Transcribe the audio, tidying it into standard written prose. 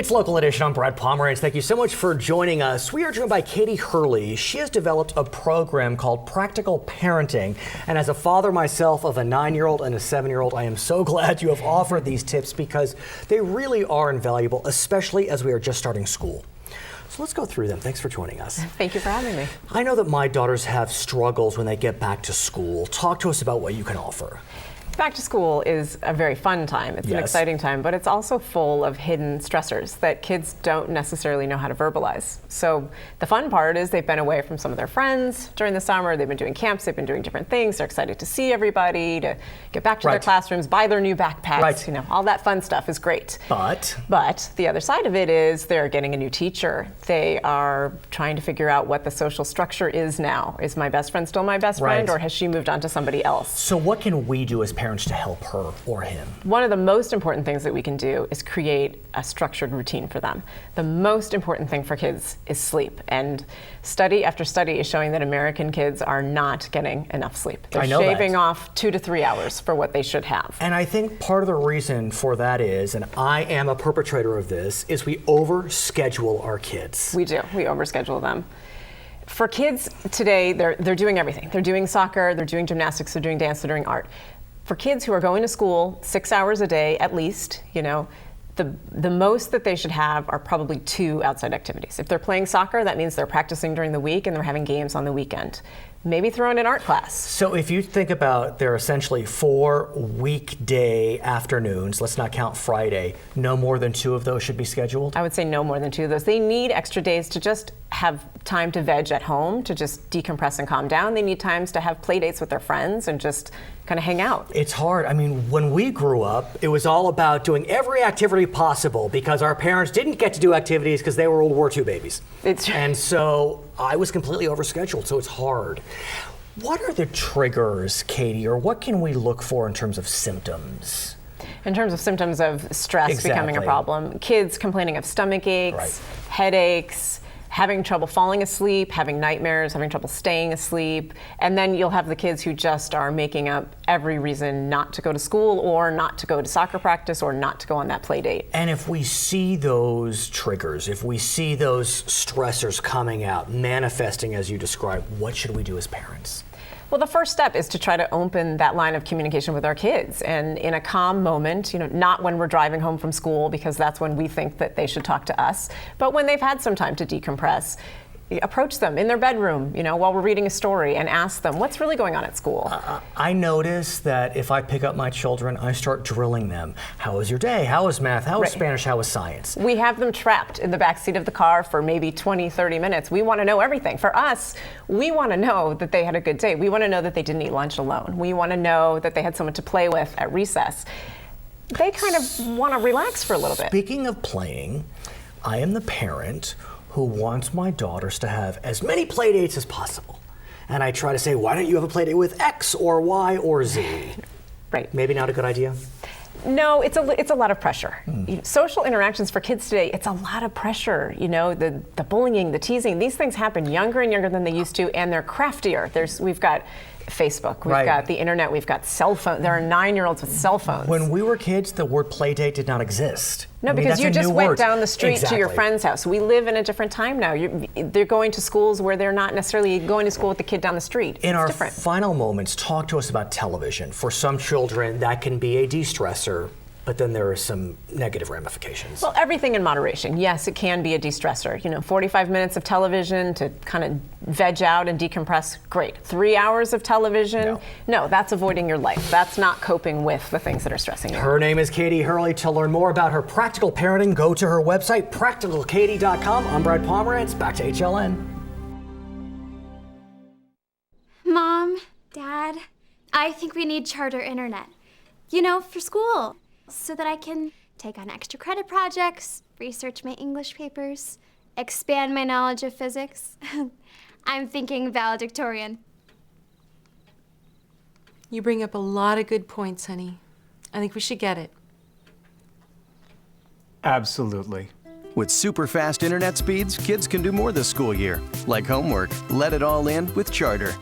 It's Local Edition. I'm Brad Pomerance. Thank you so much for joining us. We are joined by Katie Hurley. She has developed a program called Practical Parenting. And as a father myself of a 9-year-old and a 7-year-old, I am so glad you have offered these tips because they really are invaluable, especially as we are just starting school. So let's go through them. Thanks for joining us. Thank you for having me. I know that my daughters have struggles when they get back to school. Talk to us about what you can offer. Back to school is a very fun time. It's an exciting time, but it's also full of hidden stressors that kids don't necessarily know how to verbalize. So the fun part is they've been away from some of their friends during the summer. They've been doing camps. They've been doing different things. They're excited to see everybody, to get back to their classrooms, buy their new backpacks. You know, all that fun stuff is great. But the other side of it is they're getting a new teacher. They are trying to figure out what the social structure is now. Is my best friend still my best friend, or has she moved on to somebody else? So what can we do as parents to help her or him? One of the most important things that we can do is create a structured routine for them. The most important thing for kids is sleep. And study after study is showing that American kids are not getting enough sleep. They're shaving off 2 to 3 hours for what they should have. And I think part of the reason for that is, and I am a perpetrator of this, is we overschedule our kids. We do. We overschedule them. For kids today, they're doing everything. They're doing soccer, they're doing gymnastics, they're doing dance, they're doing art. For kids who are going to school 6 hours a day at least, you know, the most that they should have are probably 2 outside activities. If they're playing soccer, that means they're practicing during the week and they're having games on the weekend. Maybe throw in an art class. So if you think about, there are essentially 4 weekday afternoons, let's not count Friday, no more than 2 of those should be scheduled? I would say no more than 2 of those. They need extra days to just have time to veg at home, to just decompress and calm down. They need times to have play dates with their friends and just kind of hang out. It's hard. I mean, when we grew up, it was all about doing every activity possible because our parents didn't get to do activities because they were World War II babies. And so I was completely overscheduled, so it's hard. What are the triggers, Katie, or what can we look for in terms of symptoms? In terms of symptoms of stress becoming a problem, kids complaining of stomach aches, headaches, having trouble falling asleep, having nightmares, having trouble staying asleep, and then you'll have the kids who just are making up every reason not to go to school or not to go to soccer practice or not to go on that play date. And if we see those triggers, if we see those stressors coming out, manifesting as you described, what should we do as parents? Well, the first step is to try to open that line of communication with our kids, and in a calm moment, you know, not when we're driving home from school because that's when we think that they should talk to us, but when they've had some time to decompress. Approach them in their bedroom, you know, while we're reading a story and ask them, what's really going on at school? I notice that if I pick up my children, I start drilling them. How was your day? How was math? How was Spanish? How was science? We have them trapped in the backseat of the car for maybe 20, 30 minutes. We want to know everything. For us, we want to know that they had a good day. We want to know that they didn't eat lunch alone. We want to know that they had someone to play with at recess. They kind of want to relax for a little bit. Speaking of playing, I am the parent who wants my daughters to have as many play dates as possible. And I try to say, why don't you have a play date with X or Y or Z? Maybe not a good idea? No, it's a lot of pressure. Social interactions for kids today, it's a lot of pressure. You know, the bullying, the teasing, these things happen younger and younger than they used to, and they're craftier. We've got Facebook, we've got the internet, we've got cell phones. There are 9-year-olds with cell phones. When we were kids, the word play date did not exist. No, because you just went down the street to your friend's house. We live in a different time now. They're going to schools where they're not necessarily going to school with the kid down the street. In our final moments, talk to us about television. For some children, that can be a de-stressor, but then there are some negative ramifications. Well, everything in moderation. Yes, it can be a de-stressor. You know, 45 minutes of television to kind of veg out and decompress, great. 3 hours of television, no, that's avoiding your life. That's not coping with the things that are stressing you. Her name is Katie Hurley. To learn more about her practical parenting, go to her website, practicalkatie.com. I'm Brad Pomerance. Back to HLN. Mom, Dad, I think we need charter internet. You know, for school. So that I can take on extra credit projects, research my English papers, expand my knowledge of physics. I'm thinking valedictorian. You bring up a lot of good points, honey. I think we should get it. Absolutely. With super fast internet speeds, kids can do more this school year. Like homework, let it all in with Charter.